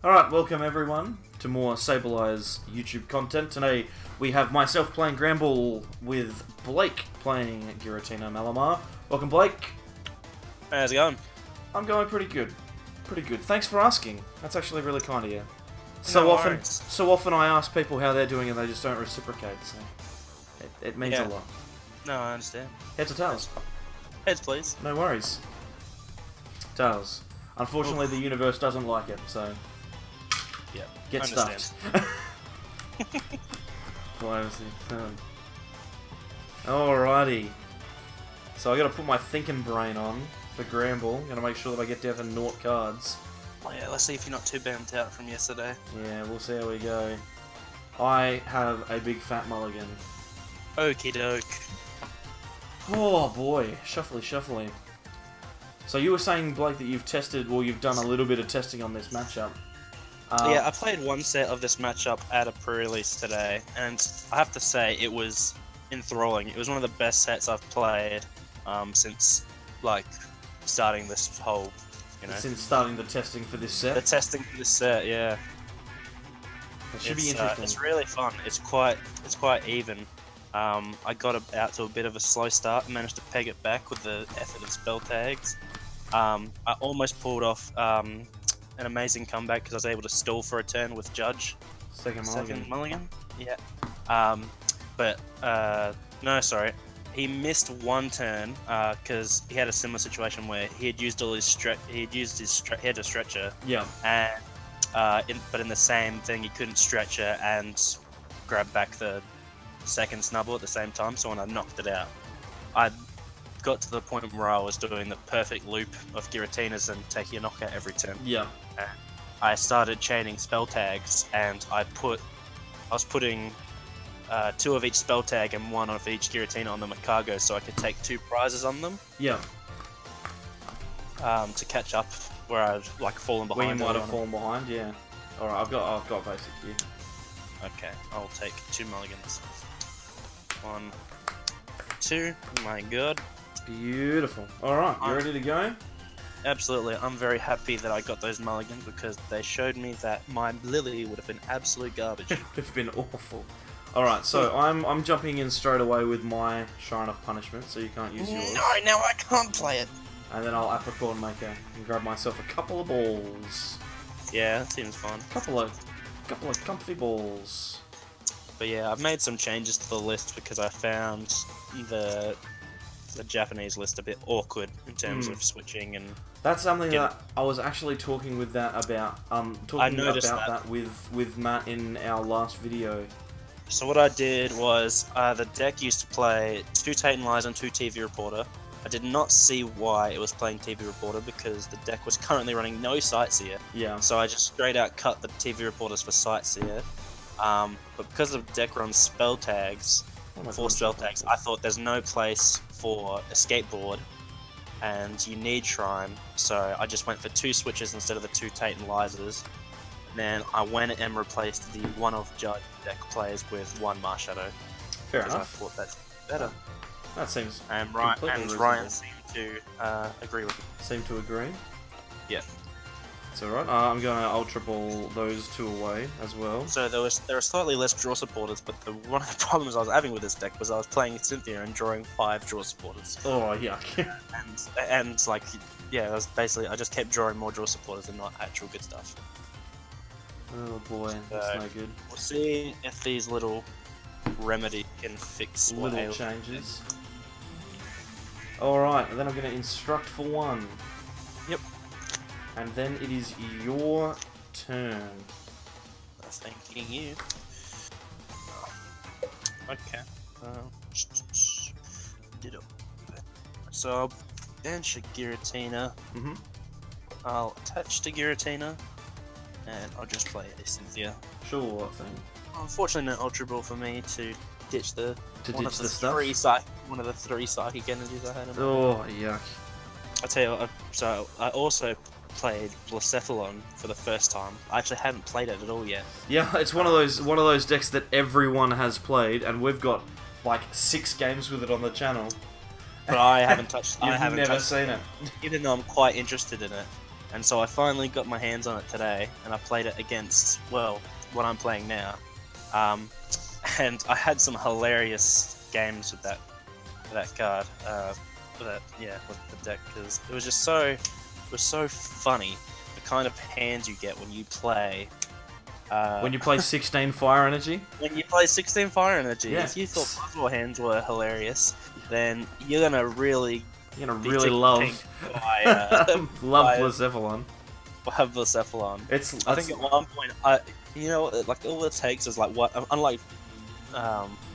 Alright, welcome everyone to more Sablei's YouTube content. Today we have myself playing Granbull with Blake playing Giratina Malamar. Welcome, Blake. How's it going? I'm going pretty good. Pretty good. Thanks for asking. That's actually really kind of you. No So often I ask people how they're doing and they just don't reciprocate, so it means a lot. No, I understand. Heads or tails? Heads, please. No worries. Tails. Unfortunately, the universe doesn't like it, so Yeah. get stuffed. Alrighty. So I gotta put my thinking brain on for Granbull. Gotta make sure that I get down to 0 cards. Well, yeah, let's see if you're not too burnt out from yesterday. Yeah, we'll see how we go. I have a big fat mulligan. Okie doke. Oh boy, shuffly. So you were saying, Blake, that you've tested, well, you've done a little bit of testing on this matchup. Yeah, I played one set of this matchup at a pre-release today, and I have to say it was enthralling. It was one of the best sets I've played since, like, starting this whole, you know. Since starting the testing for this set? The testing for this set, yeah. It should be interesting. It's really fun. It's quite even. I got out to a bit of a slow start and managed to peg it back with the effort of spell tags. I almost pulled off an amazing comeback because I was able to stall for a turn with Judge. Second mulligan. Yeah. No, sorry. He missed one turn because he had a similar situation where he had used all his he had a stretcher. Yeah. And but in the same thing, he couldn't stretcher and grab back the second snubble at the same time. So when I knocked it out, I got to the point where I was doing the perfect loop of Giratinas and taking a knockout every turn. Yeah. And I started chaining spell tags, and I was putting 2 of each spell tag and 1 of each Giratina on the Macargo, so I could take 2 prizes on them. Yeah. To catch up where I'd like fallen behind. Where you might have fallen behind, yeah. Alright, I've got basic here. Okay, I'll take 2 mulligans. 1, 2. My god. Beautiful. Alright, you ready to go? Absolutely. I'm very happy that I got those mulligans because they showed me that my Lily would have been absolute garbage. It would have been awful. Alright, so I'm jumping in straight away with my Shrine of Punishment, so you can't use yours. No, now I can't play it. And then I'll Apricorn Maker and grab myself a couple of balls. Yeah, that seems fun. Couple of comfy balls. But yeah, I've made some changes to the list because I found the Japanese list a bit awkward in terms of switching and. That's something that I was actually talking with that about. Talking about that with Matt in our last video. So what I did was the deck used to play 2 Tate and Lies and 2 TV Reporter. I did not see why it was playing TV Reporter because the deck was currently running no Sightseer. Yeah. So I just straight out cut the TV Reporters for Sightseer. But because the deck runs spell tags, 4 spell tags, I thought there's no place for a skateboard and you need Shrine. So I just went for 2 switches instead of the 2 Tate and Lises. Then I went and replaced the 1 of Judge deck players with 1 Marshadow. Fair enough. I thought that's better. That seems and reasonable. Ryan seemed to agree with me. Seem to agree? Yeah. It's alright. I'm going to Ultra Ball those 2 away as well. So there are slightly less draw supporters, but one of the problems I was having with this deck was I was playing Cynthia and drawing 5 draw supporters. Oh, yuck. and like, yeah, I just kept drawing more draw supporters and not actual good stuff. Oh boy, that's no good. We'll see if these little remedy can fix little changes. Alright, and then I'm going to instruct for 1. Yep. And then it is your turn. Thanking you. Okay. So I'll bench a Giratina. I'll attach to Giratina. And I'll just play a Cynthia. Sure thing. Unfortunately, no Ultra Ball for me to ditch the one of the 3 psychic energies I had in Oh, yuck. I tell you what, so I also played Blacephalon for the first time. I actually haven't played it at all yet. Yeah, it's one of those decks that everyone has played, and we've got like 6 games with it on the channel. But I haven't touched. I haven't never seen it. Even though I'm quite interested in it. And so I finally got my hands on it today, and I played it against, well, what I'm playing now. And I had some hilarious games with that card, with the deck, because it was just so funny. The kind of hands you get when you play. When you play 16 Fire Energy? When you play 16 Fire Energy, yeah. If you thought puzzle hands were hilarious, then you're gonna really love Blacephalon. Have Blacephalon. I think at one point, like all it takes is like unlike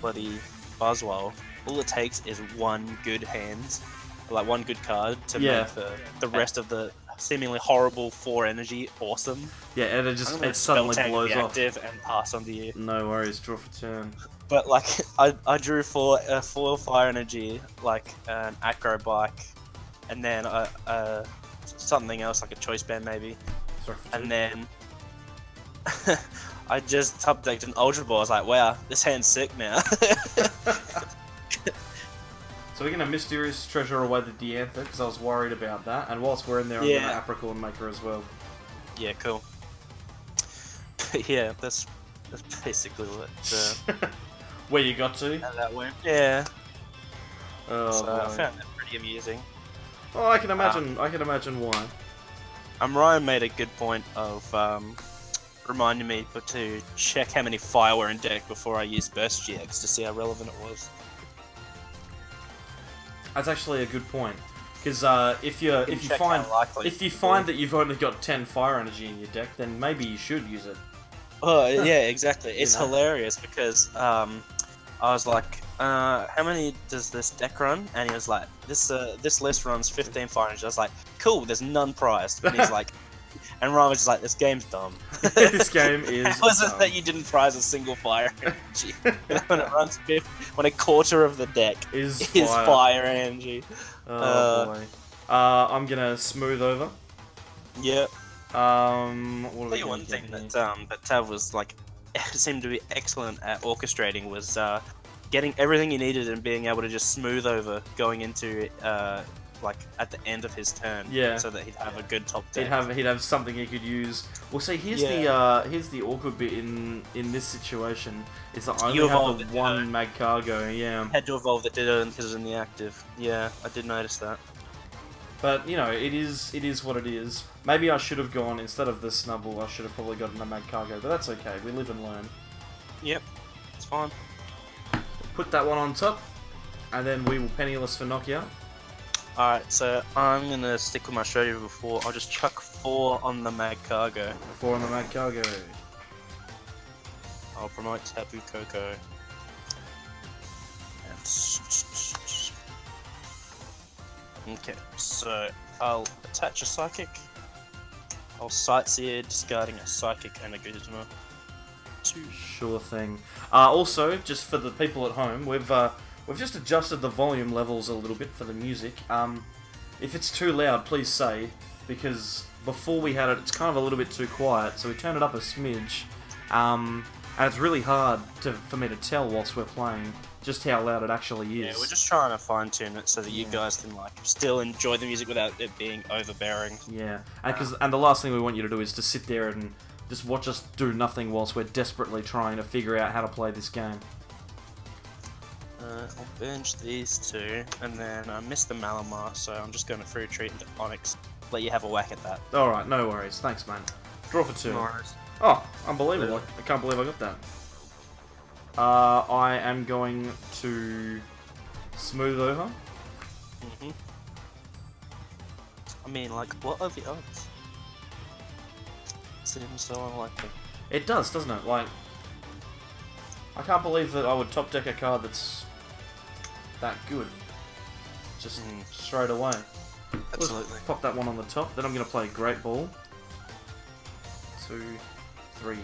bloody Buzzwole, all it takes is one good hand, like one good card to make the rest of the seemingly horrible 4 energy awesome. Yeah, and it suddenly blows off. Active and pass on to you. No worries, draw for turn. But like I drew for 4 fire energy, like an acro bike, and then something else like a choice band maybe, and then I just top decked an ultra ball. I was like, wow, this hand's sick now. So we're gonna mysterious treasure away the Diantha because I was worried about that, and whilst we're in there, I'm gonna Apricorn Maker as well. Yeah, cool. Yeah, that's basically what. Where you got to? How that went. Yeah. Oh, so I found that pretty amusing. Oh, I can imagine. I can imagine why. Ryan made a good point of reminding me to check how many fire were in deck before I used Burst GX to see how relevant it was. That's actually a good point, because if you find that you've only got 10 fire energy in your deck, then maybe you should use it. Oh yeah, exactly. It's hilarious because I was like, how many does this deck run? And he was like, this list runs 15 fire energy. I was like, cool, there's none prized. And he's like, and Ryan was just like, this game's dumb. This game is How is it that you didn't prize a single fire energy? When it runs 50, when a quarter of the deck is fire energy. Oh boy. I'm gonna smooth over. Yep. What are we one thing that Tav was like seemed to be excellent at orchestrating was getting everything he needed and being able to just smooth over going into like at the end of his turn, so that he'd have a good top deck. He'd have something he could use. Well, see, here's the awkward bit in this situation is that I only have the one mag cargo. Yeah, had to evolve the Ditto because it's in the active. Yeah, I did notice that. But you know, it is what it is. Maybe I should have gone instead of the Snubble. I should have probably gotten a mag cargo, but that's okay. We live and learn. Yep, it's fine. Put that one on top, and then we will penniless for knockout. Alright, so I'm gonna stick with my strategy before. I'll just chuck 4 on the mag cargo. 4 on the mag cargo. I'll promote Tapu Koko. Okay, so I'll attach a Psychic. I'll Sightseer, discarding a Psychic and a Guzma. 2. Sure thing. Also, just for the people at home, we've just adjusted the volume levels a little bit for the music. If it's too loud, please say, because before we had it, it's kind of a little bit too quiet, so we turned it up a smidge. And it's really hard for me to tell whilst we're playing just how loud it actually is. Yeah, we're just trying to fine-tune it so that you guys can like still enjoy the music without it being overbearing. Yeah, and the last thing we want you to do is to sit there and just watch us do nothing whilst we're desperately trying to figure out how to play this game. I'll bench these 2, and then I missed the Malamar, so I'm just going to free retreat into Onyx. Let you have a whack at that. Alright, no worries. Thanks, man. Draw for 2. No worries. Oh, unbelievable. I can't believe I got that. I am going to smooth over. I mean, like, what are the odds? It seems so unlikely. It does, doesn't it? Like, I can't believe that I would top deck a card that's that good. Just straight away. Absolutely. Let's pop that one on the top. Then I'm going to play Great Ball. 2, 3,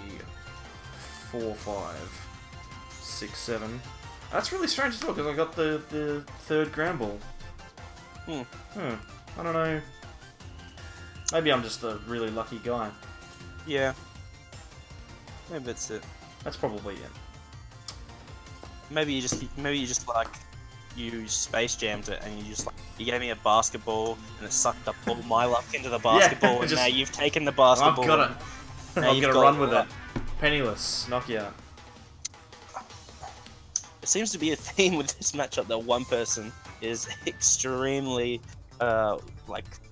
4, 5, 6, 7. That's really strange as well because I got the 3rd Granbull. I don't know. Maybe I'm just a really lucky guy. Yeah. Maybe that's it. That's probably it. Maybe you just like you space jammed it and you gave me a basketball and it sucked up all my luck into the basketball and now you've taken the basketball. I've got it. I'm gonna run with it. Penniless knockout. It seems to be a theme with this matchup that one person is extremely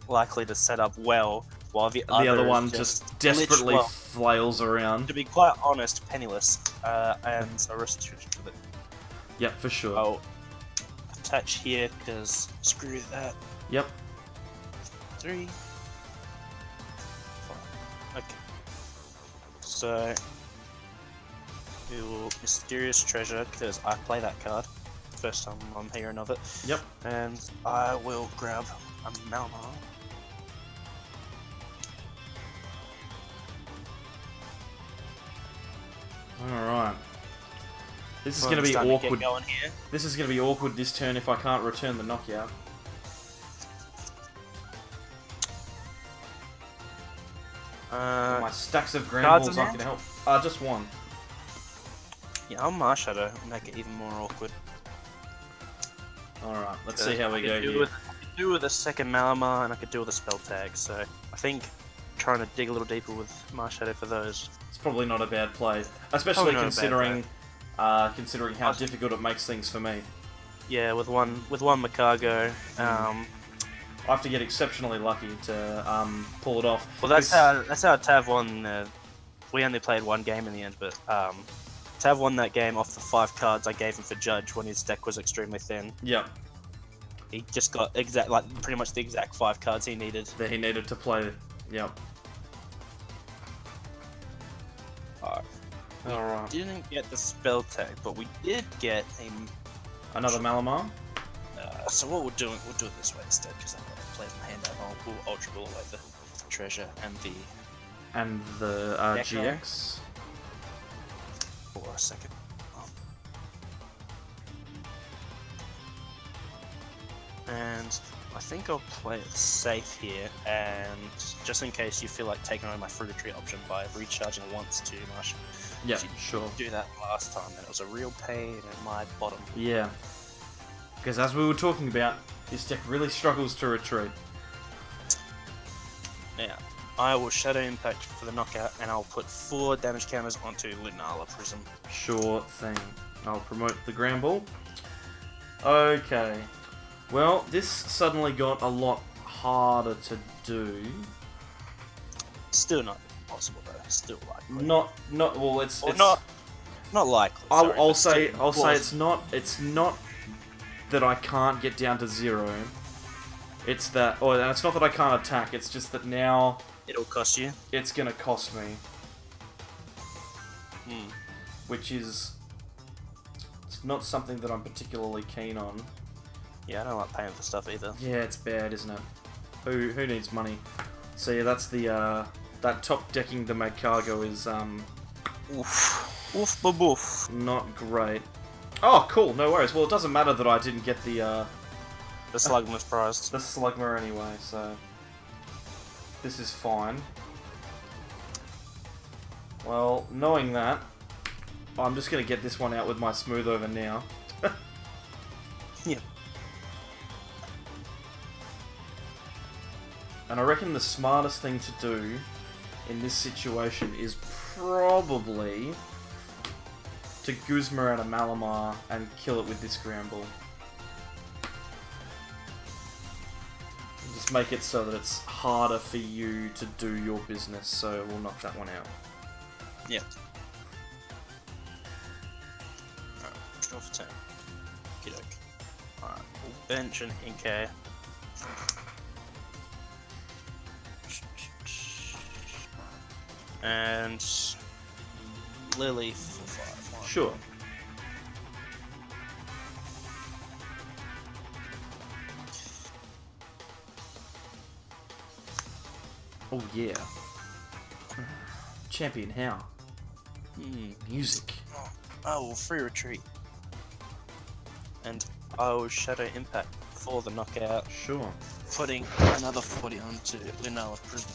likely to set up well, while the other one just desperately flails around. To be quite honest, penniless, and a restitution with it. Yep, for sure. I'll attach here because screw that. Yep. 3, 4. Okay. So we will mysterious treasure because I play that card. First time I'm hearing of it. Yep. And I will grab a Malamar. Alright. This is going to be awkward. This is going to be awkward this turn if I can't return the knockout. My stacks of Granbulls aren't going to help. Just one. Yeah, I'll Marshadow and make it even more awkward. Alright, let's see how we go here. I could do with a second Malamar and I could do with a spell tag, so I think trying to dig a little deeper with Marshadow for those. It's probably not a bad play, especially considering considering how difficult it makes things for me. Yeah, with one Macargo, I have to get exceptionally lucky to pull it off. Well, that's how Tav won. We only played one game in the end, but Tav won that game off the 5 cards I gave him for Judge when his deck was extremely thin. Yep. He just got pretty much the exact 5 cards he needed. That he needed to play. Yep. Alright. Didn't get the spell tag, but we did get another Malamar. So what we'll do it this way instead, because I've got to play my hand out. We'll Ultra Ball away the treasure and the GX. For a second. And I think I'll play it safe here, and just in case you feel like taking away my fruitry option by recharging once to Marshall. Yeah, sure. Do that last time, and it was a real pain in my bottom. Yeah. Because as we were talking about, this deck really struggles to retreat. Now, I will Shadow Impact for the knockout, and I'll put 4 damage counters onto Lunala Prism. Sure thing. I'll promote the Granbull. Okay. Well, this suddenly got a lot harder to do. Still not possible though. Still likely. Not well. It's not likely. Sorry, I'll say it's not that I can't get down to 0. It's that, and it's not that I can't attack. It's just that now it'll cost you. It's gonna cost me. Which is it's not something that I'm particularly keen on. Yeah, I don't like paying for stuff either. Yeah, it's bad, isn't it? Who needs money? So yeah, that's the that top decking the Macargo is oof boof. Not great. Oh, cool. No worries. Well, it doesn't matter that I didn't get the Slugma's prized. The Slugma anyway, so this is fine. Well, knowing that, I'm just gonna get this one out with my smooth over now. Yeah. And I reckon the smartest thing to do in this situation is probably to Guzma out a Malamar and kill it with this Granbull. Just make it so that it's harder for you to do your business, so we'll knock that one out. Yeah. Alright, draw for 10. Okey-doke. Alright, we'll bench an Inkay. And Lily for 5. Sure. Oh yeah. Champion how? Music. I will free retreat. And I will Shadow Impact for the knockout. Sure. Putting another 40 onto Lunala Prism.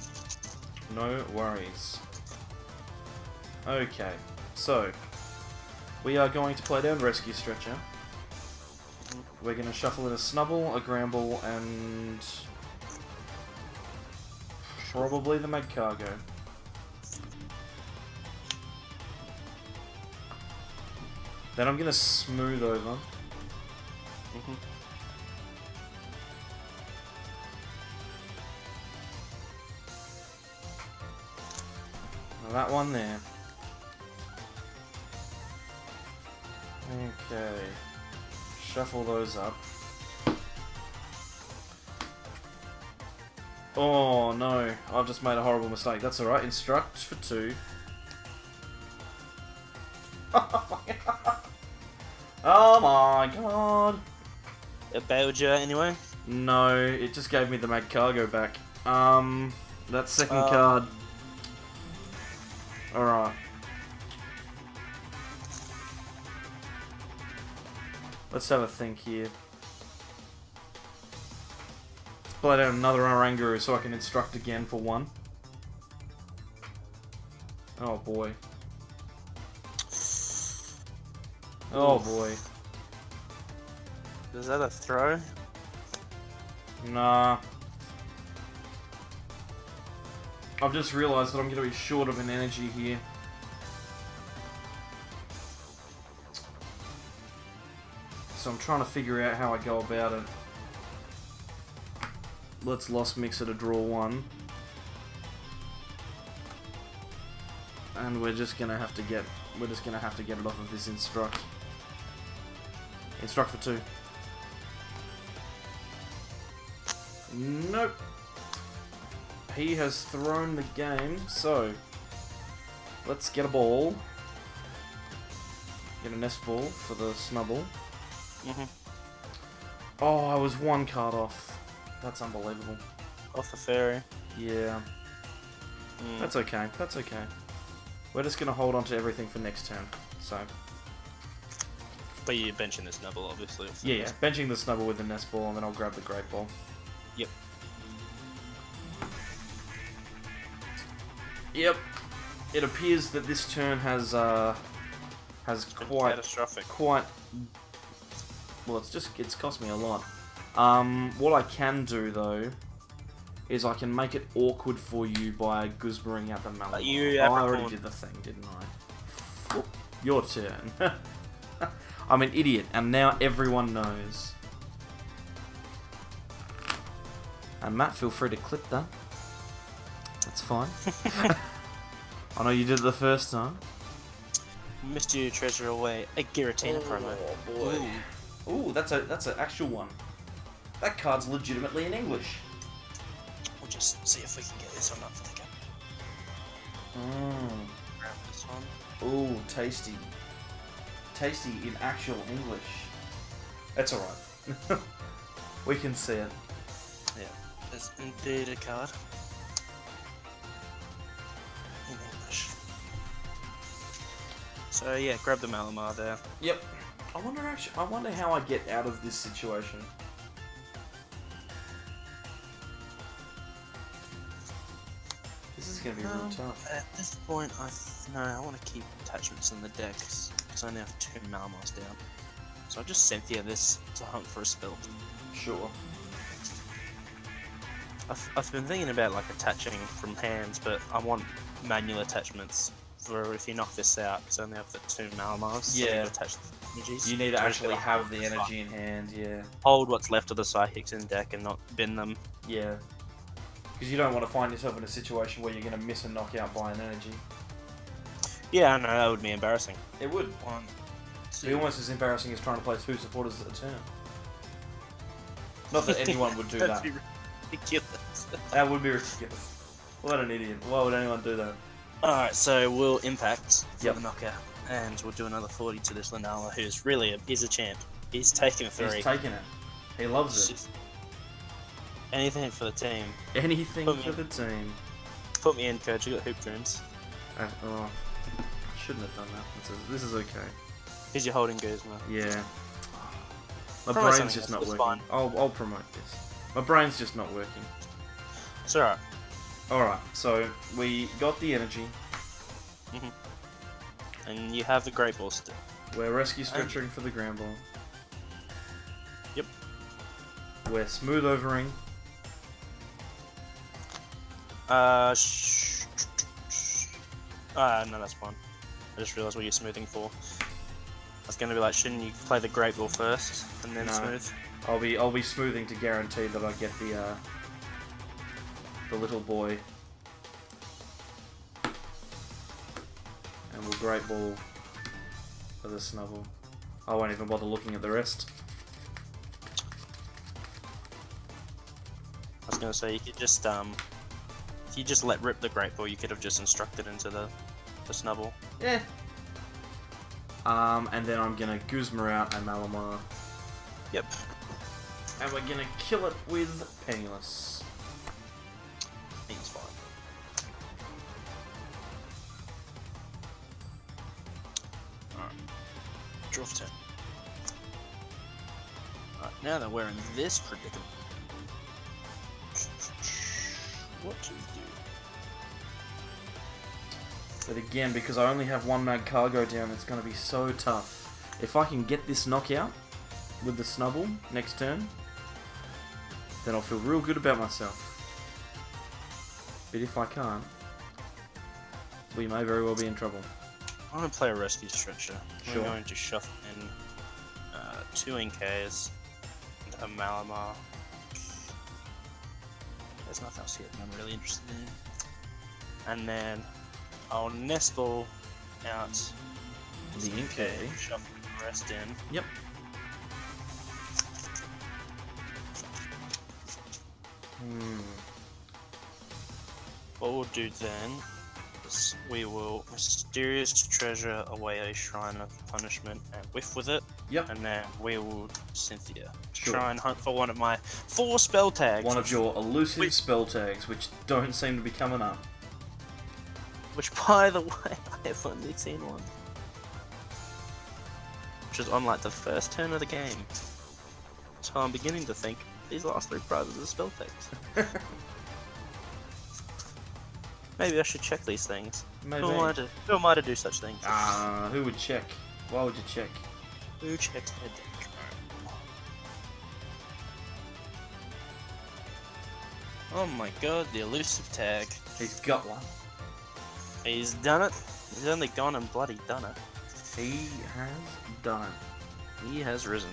No worries. Okay, so we are going to play down Rescue Stretcher. We're gonna shuffle in a Snubbull, a Granbull, and probably the Magcargo. Then I'm gonna smooth over. Now that one there. Okay. Shuffle those up. Oh no, I've just made a horrible mistake. That's alright. Instruct for 2. Oh my god. It bailed you out anyway? No, it just gave me the Magcargo back. That second card. Alright. Let's have a think here. Let's play down another Oranguru so I can instruct again for 1. Oh boy. Oh boy. Is that a throw? Nah. I've just realised that I'm going to be short of an energy here. So I'm trying to figure out how I go about it. Let's Lost Mixer to draw 1. And we're just gonna have to get it off of this Instruct. Instruct for 2. Nope. He has thrown the game, so let's get a ball. Get a Nest Ball for the Snubbull. Oh, I was 1 card off. That's unbelievable. Off the fairy. Yeah. That's okay. That's okay. We're just gonna hold on to everything for next turn. So. But you're benching this Snubbull, obviously. Yeah, benching the Snubbull with the Nest Ball, and then I'll grab the Great Ball. Yep. Yep. It appears that this turn has catastrophic. Quite. Well, it's cost me a lot. What I can do though is I can make it awkward for you by Guzbering out the Malamar. I already did the thing, didn't I? Oh, your turn. I'm an idiot, and now everyone knows. And Matt, feel free to clip that. That's fine. I know you did it the first time. Missed you treasure away a Giratina promo. Oh boy. Ooh, that's an actual one. That card's legitimately in English. We'll just see if we can get this one up for the game. Grab this one. Ooh, tasty. Tasty in actual English. That's alright. We can see it. Yeah, there's indeed a card. In English. So yeah, grab the Malamar there. Yep. I wonder how I get out of this situation. This is gonna be real tough. At this point, I want to keep attachments in the deck because I now have 2 Malamars down. So I'll just Cynthia this to hunt for a spell. Sure. I've been thinking about like attaching from hands, but I want manual attachments for if you knock this out, because I only have the 2 Malamars. Yeah. So attach the energies. You need to actually have the energy in hand, yeah. Hold what's left of the Psychics in deck and not bin them. Yeah. Because you don't want to find yourself in a situation where you're going to miss a knockout by an energy. Yeah, I know, that would be embarrassing. It would. 1, 2. It'd be almost as embarrassing as trying to play 2 supporters at a turn. Not that anyone would do that. That'd be ridiculous. That would be ridiculous. What an idiot. Why would anyone do that? Alright, so we'll impact for Yep. the knockout. And we'll do another 40 to this Linala, who's really he's a champ. He's taking 3. He's taking it. He loves it. Anything for the team. Anything for the team. Put me in, coach. You got hoop dreams. Oh, shouldn't have done that. This is okay. Here's your holding Guzma. Yeah. My Promote brain's something just else, not it's working. fine. I'll promote this. My brain's just not working. It's alright. Alright, so we got the energy. And you have the Great Ball still. We're rescue stretching for the Granbull. We're smooth overing. No, that's fine. I just realised what you're smoothing for. I was gonna be like, shouldn't you play the Granbull first and then smooth? I'll be smoothing to guarantee that I get the little boy. And we'll Granbull for the Snubbull. I won't even bother looking at the rest. I was gonna say you could just if you just let rip the Granbull, you could have just instructed into the Snubbull. Yeah. And then I'm gonna Guzma out and Malamar. Yep. And we're gonna kill it with Penniless. He's fine. Alright. Draw for 10. Alright, now that we're in this predicament, what do we do? But again, because I only have one mag cargo down, it's going to be so tough. If I can get this knockout with the Snubbull next turn, then I'll feel real good about myself. But if I can't, we may very well be in trouble. I'm going to play a rescue stretcher. Sure. I'm going to shuffle in 2 Inkas and a Malamar. There's nothing else here that I'm really interested in. And then I'll Nest Ball out The Inkay. Shuffle the rest in. Yep. What we'll do then is we will Mysterious Treasure away a Shrine of Punishment and whiff with it. Yep. And then we will Cynthia. Sure. Try and hunt for one of my 4 spell tags. One of your elusive spell tags, which don't seem to be coming up. Which, by the way, I have only seen one. Which is on like the first turn of the game. So I'm beginning to think these last 3 prizes are spell tags. Maybe I should check these things. Maybe. Who am I to do such things? Who would check? Why would you check? Who checks their deck? Oh my god, the elusive tag. He's got one. He's done it. He's only gone and bloody done it. He has done it. He has risen.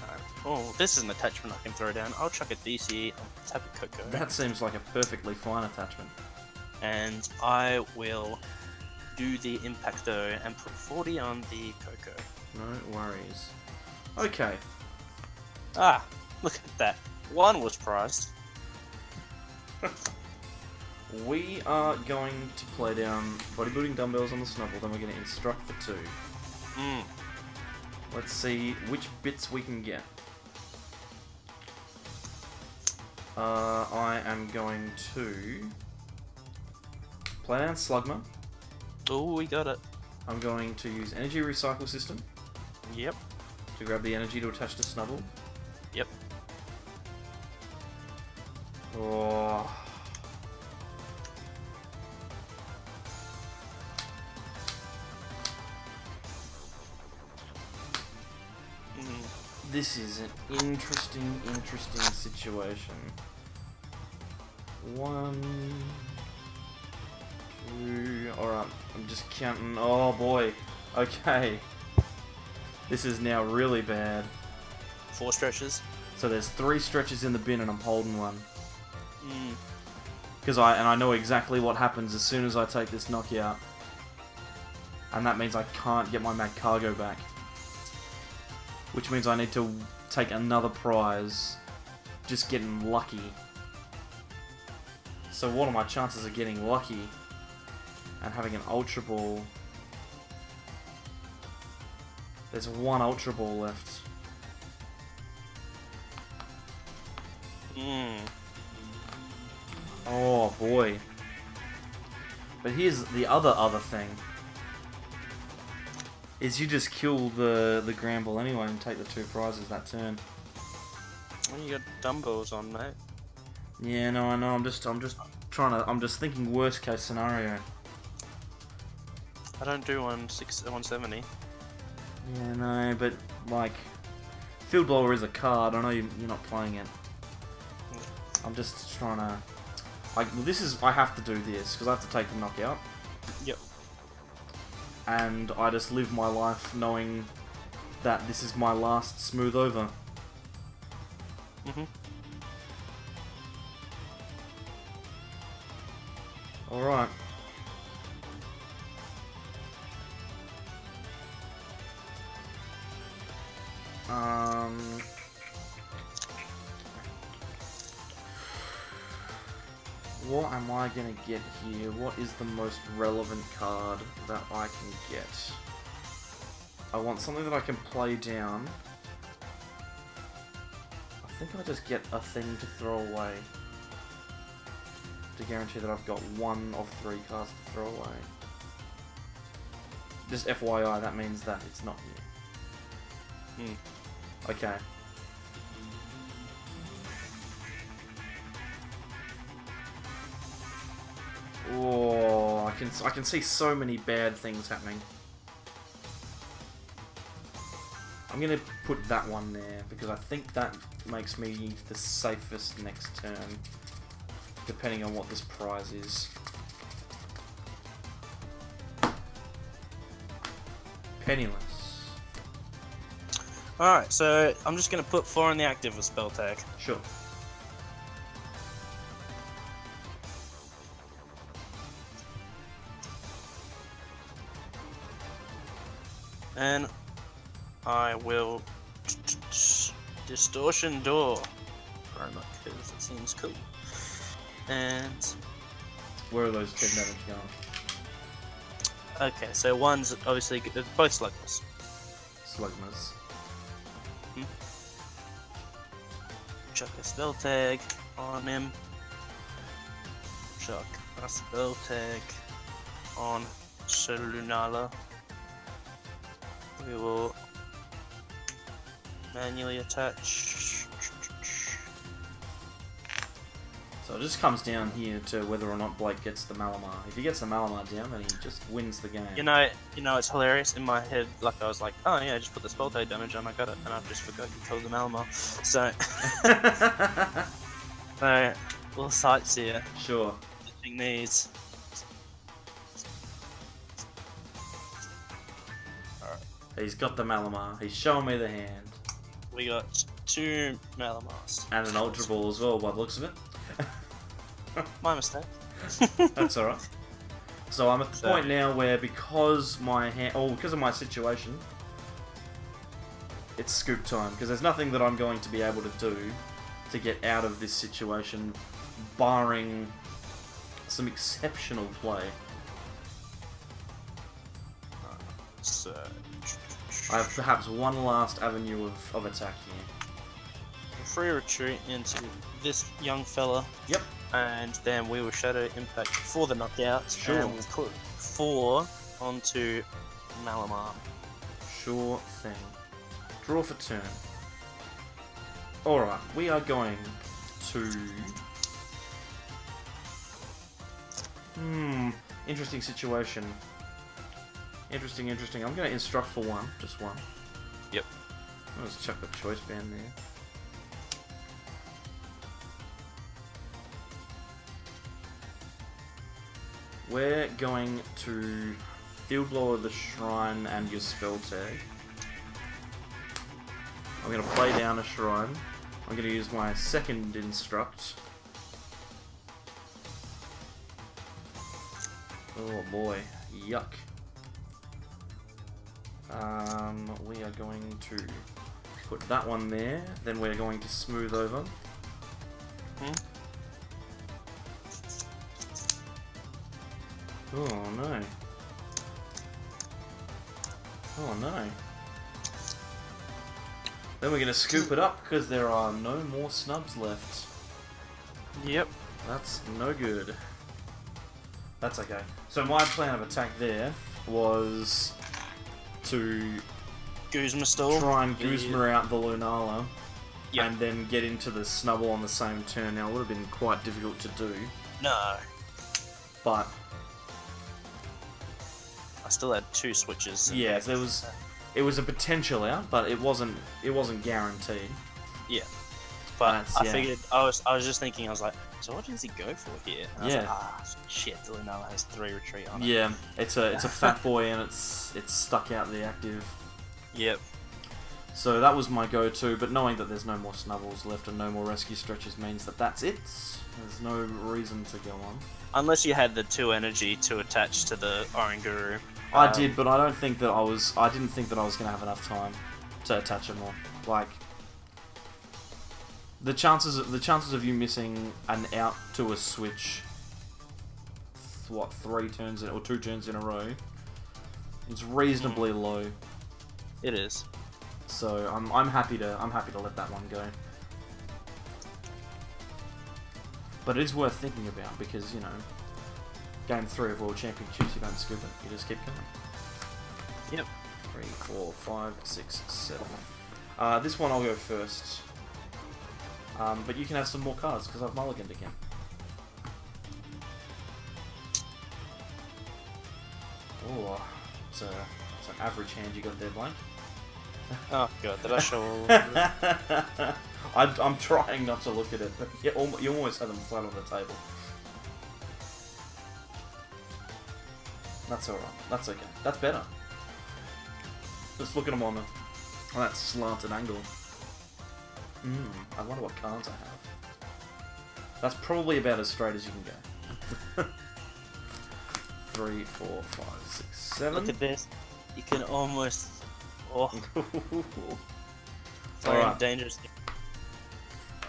Alright. Oh, this is an attachment I can throw down. I'll chuck a DC and tap a Coco. That seems like a perfectly fine attachment. And I will do the Impacto and put 40 on the Coco. No worries. Okay. Ah, look at that. 1 was prized. We are going to play down bodybuilding dumbbells on the Snubbull, then we're going to instruct for 2. Let's see which bits we can get. I am going to play down Slugma. Oh, we got it. I'm going to use Energy Recycle System Yep. to grab the energy to attach to Snubbull. Yep. Oh. This is an interesting situation. 1, 2... Alright, I'm just counting. Oh boy. Okay. This is now really bad. 4 stretches. So there's 3 stretches in the bin and I'm holding one. Because I know exactly what happens as soon as I take this knockout. And that means I can't get my mag cargo back. Which means I need to take another prize. Just getting lucky. So what are my chances of getting lucky and having an Ultra Ball? There's 1 Ultra Ball left. Oh boy. But here's the other thing. Is you just kill the Granbull anyway and take the 2 prizes that turn. Well, you got dumbbells on, mate. Yeah, no, I know. I'm just thinking worst case scenario. I don't do 170. Yeah, no, but like Field Blower is a card. I know you're not playing it. I'm just trying to... I have to do this, because I have to take the knockout. Yep. And I just live my life knowing that this is my last smooth over. Alright. What am I gonna get here? What is the most relevant card that I can get? I want something that I can play down. I think I just get a thing to throw away. To guarantee that I've got 1 of 3 cards to throw away. Just FYI, that means that it's not here. Okay. Oh, I can see so many bad things happening. I'm gonna put that one there because I think that makes me the safest next turn, depending on what this prize is. Penniless. Alright, so I'm just gonna put 4 in the active with spell tag. Sure. And I will distortion door chroma because it seems cool. And where are those 10 damage going? Okay, so one's obviously both sluggers. Slugmas. Chuck a spell tag on him. Chuck a spell tag on Selunala. We will manually attach. So it just comes down here to whether or not Blake gets the Malamar. If he gets the Malamar down, then he just wins the game. You know, it's hilarious. In my head, like I was like, oh yeah, just put the spell tag damage on, I got it, and I just forgot you killed the Malamar. So, so we'll sightseer. Sure. Hitting these. He's got the Malamar. He's showing me the hand. We got 2 Malamars. And an Ultra Ball as well, by the looks of it. My mistake. That's alright. So I'm at the point now where because my because of my situation, it's scoop time. Because there's nothing that I'm going to be able to do to get out of this situation, barring some exceptional play. So I have perhaps one last avenue of attack here. Free retreat into this young fella. Yep. And then we will Shadow Impact for the knockout. Sure. And we'll put 4 onto Malamar. Sure thing. Draw for turn. Alright, we are going to... Interesting situation. Interesting. I'm going to instruct for 1. Just 1. Yep. I'll just chuck the choice band there. We're going to Field Blower the Shrine and your spell tag. I'm going to play down a Shrine. I'm going to use my second Instruct. Oh boy, yuck. We are going to put that one there, then we're going to smooth over. Oh no. Oh no. Then we're going to scoop it up because there are no more snubs left. Yep. That's no good. That's okay. So my plan of attack there was to Guzma stall. try and Guzma out the Lunala, Yep. and then get into the Snubble on the same turn. Now, it would have been quite difficult to do, No. but I still had 2 switches. yeah, there was it was a potential out, but it wasn't guaranteed. Yeah. But I yeah. figured, I was just thinking, I was like, so what does he go for here? And I was Yeah. like, shit, Dillinella has 3 retreat on it. Yeah, it's a fat boy and it's stuck out the active. Yep. So that was my go-to, but knowing that there's no more snubbles left and no more rescue stretches means that that's it. There's no reason to go on. Unless you had the 2 energy to attach to the Oranguru. I did, but I didn't think that I was going to have enough time to attach them all. Like, the chances of you missing an out to a switch, what, 3 turns or 2 turns in a row, is reasonably low. It is. So I'm happy to let that one go. But it is worth thinking about because, you know, Game 3 of World Championships, you don't skip it, you just keep going. Yep. 3, 4, 5, 6, 7. This one I'll go first. But you can have some more cards because I've mulliganed again. Oh, it's an average hand you got there, Blank. Oh god, did I show all of it? I'm trying not to look at it, but you almost have them flat on the table. That's alright. That's okay. That's better. Just look at them on that slanted angle. I wonder what cards I have. That's probably about as straight as you can go. 3, 4, 5, 6, 7. Look at this. You can almost... Oh. Playing Alright. dangerous.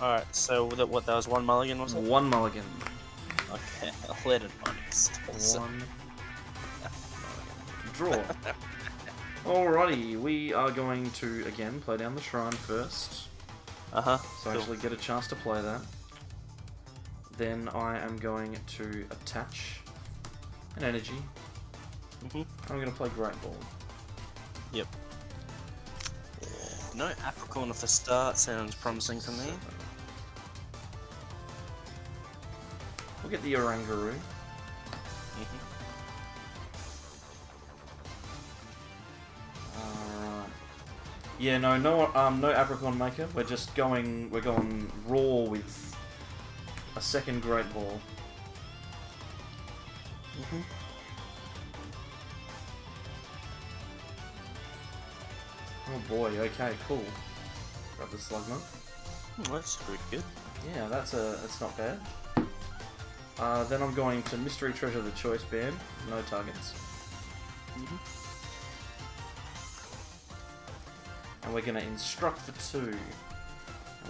Alright, so that was 1 mulligan, was it? 1 mulligan. Okay, I'll let it on next. 1 draw. Alrighty, we are going to, again, play down the shrine first. Uh-huh. So I actually get a chance to play that. Then I am going to attach an energy. I'm going to play Granbull. Yep. No Apricorn off the start sounds promising for me. We'll get the Oranguru. Yeah, no Apricorn Maker. We're going raw with a second Great Ball. Oh boy, okay, cool. Grab the Slugma. That's pretty good. Yeah, that's not bad. Then I'm going to Mystery Treasure the Choice Band, no targets. And we're going to instruct for 2. And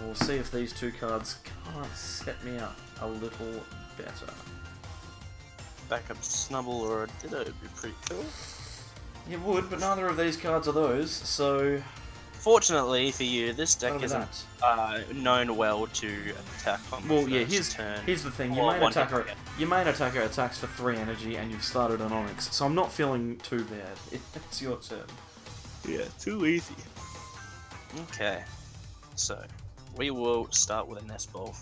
we'll see if these 2 cards can't set me up a little better. Backup Snubble or a Ditto would be pretty cool. It would, but neither of these cards are those, so... Fortunately for you, this deck Over isn't known well to attack on the first turn. Here's the thing, Or your main attacker attacks for 3 energy and you've started an Onyx, so I'm not feeling too bad. It's your turn. Yeah, too easy. Okay, so we will start with a Nest Ball.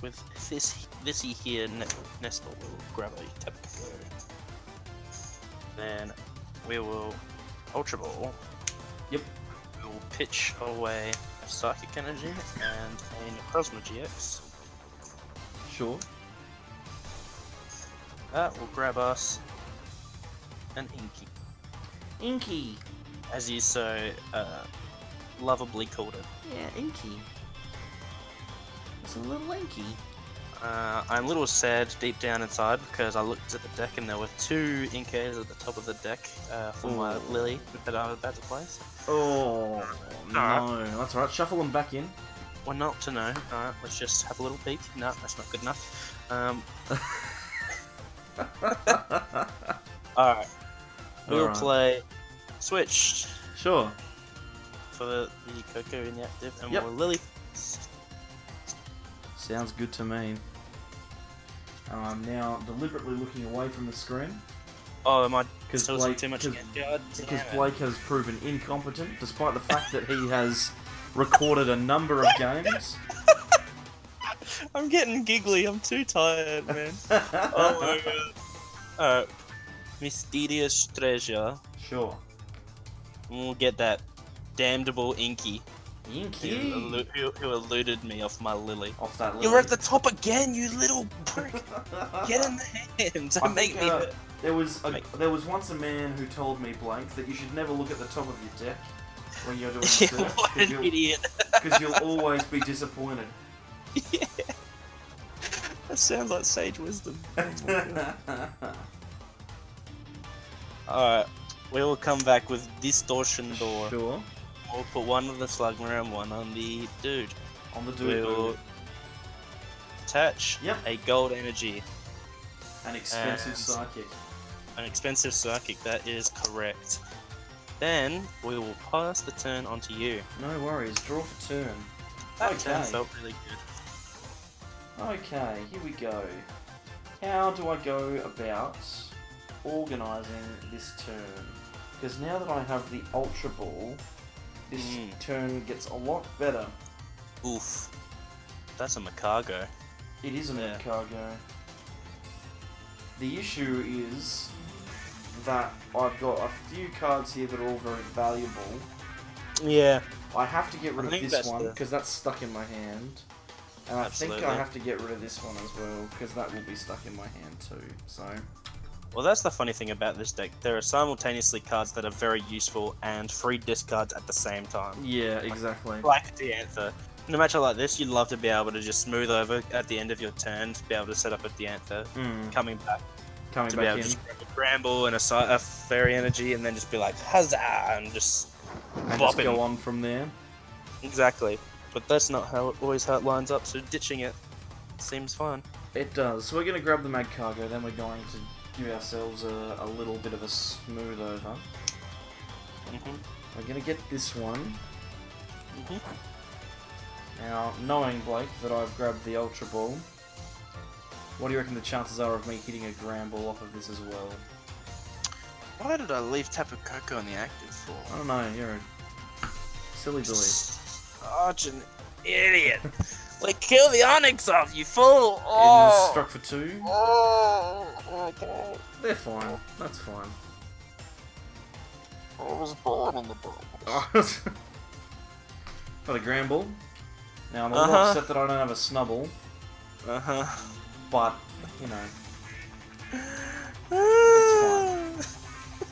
With this here Nest Ball, we'll grab a Tapu. Then we will Ultra Ball. Yep. We will pitch away a Psychic Energy and a Necrozma GX. Sure. That will grab us an Inky. Inky! As you so lovably called it. Yeah, Inky. It's a little Inky. I'm a little sad deep down inside because I looked at the deck and there were 2 Inkas at the top of the deck for my Lily that I was about to place. Oh, no. That's alright, shuffle them back in. Well, not to know. Alright, let's just have a little peek. No, that's not good enough. Alright. We'll play Switched. Sure. For the Coco inactive and Yep. we'll Lily. Sounds good to me. I'm now deliberately looking away from the screen. Oh, am I Because still Blake, too much again? because Blake has proven incompetent, despite the fact that he has recorded a number of games. I'm getting giggly. I'm too tired, man. Oh my god. Alright. Mysterious treasure. Sure. And we'll get that damnable Inky. Inky. Who eluded me off my lily. Off that lily. You're at the top again, you little prick! Get in the hand! Don't make me. There was once a man who told me, Blake, that you should never look at the top of your deck when you're doing search. What an idiot! Because you'll always be disappointed. Yeah. That sounds like sage wisdom. Alright, we will come back with Distortion Door. Sure. We'll put one on the Slugma and one on the dude. On the dude. We'll attach a gold energy. An expensive psychic. An expensive psychic, that is correct. Then we will pass the turn onto you. No worries, draw for turn. That turn felt really good. Okay, here we go. How do I go about organising this turn? Because now that I have the Ultra Ball, this turn gets a lot better. Oof. That's a Macargo. It is a Macargo. The issue is that I've got a few cards here that are all very valuable. Yeah. I have to get rid of this one because that's stuck in my hand. And I think I have to get rid of this one as well because that will be stuck in my hand too. So. Well, that's the funny thing about this deck. There are simultaneously cards that are very useful and free discards at the same time. Yeah, exactly. Like Diantha. In a matchup like this, you'd love to be able to just smooth over at the end of your turn to be able to set up a Diantha, coming back to be able to just grab a Granbull and a Fairy Energy, and then just be like, huzzah, and just go on from there. Exactly. But that's not always how it lines up, so ditching it seems fun. It does. So we're going to grab the Magcargo, then we're going to give ourselves a little bit of a smooth over. We're going to get this one. Now, knowing, Blake, that I've grabbed the Ultra Ball, what do you reckon the chances are of me hitting a Granbull off of this as well? Why did I leave Tapu Koko on the active for? I don't know, you're a silly Billy. Such an idiot! Like, kill the Onyx off, you fool! Oh. It is struck for 2. Oh, okay. They're fine, that's fine. I was born in the ball. Got a Granbull. Now I'm a little upset that I don't have a Snubble. But, you know. It's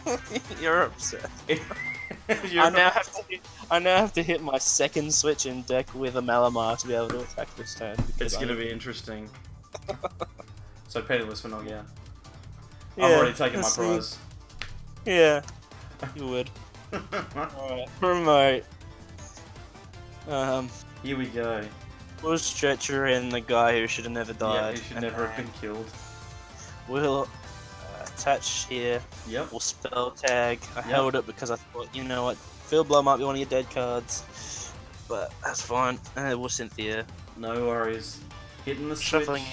fine. You're upset. I now have to hit my second switch in deck with a Malamar to be able to attack this turn. It's gonna be interesting. So penniless for knockout. Yeah, I've already taken my prize. Yeah, you would. Alright, remote. Here we go. We'll Stretcher in the guy who should have never died. Yeah, he should never have been killed. We'll attach here. Yep. We'll spell tag. I held it because I thought, you know what, Field Blow might be one of your dead cards. But that's fine. We'll Cynthia. No worries. Hitting the Shuffling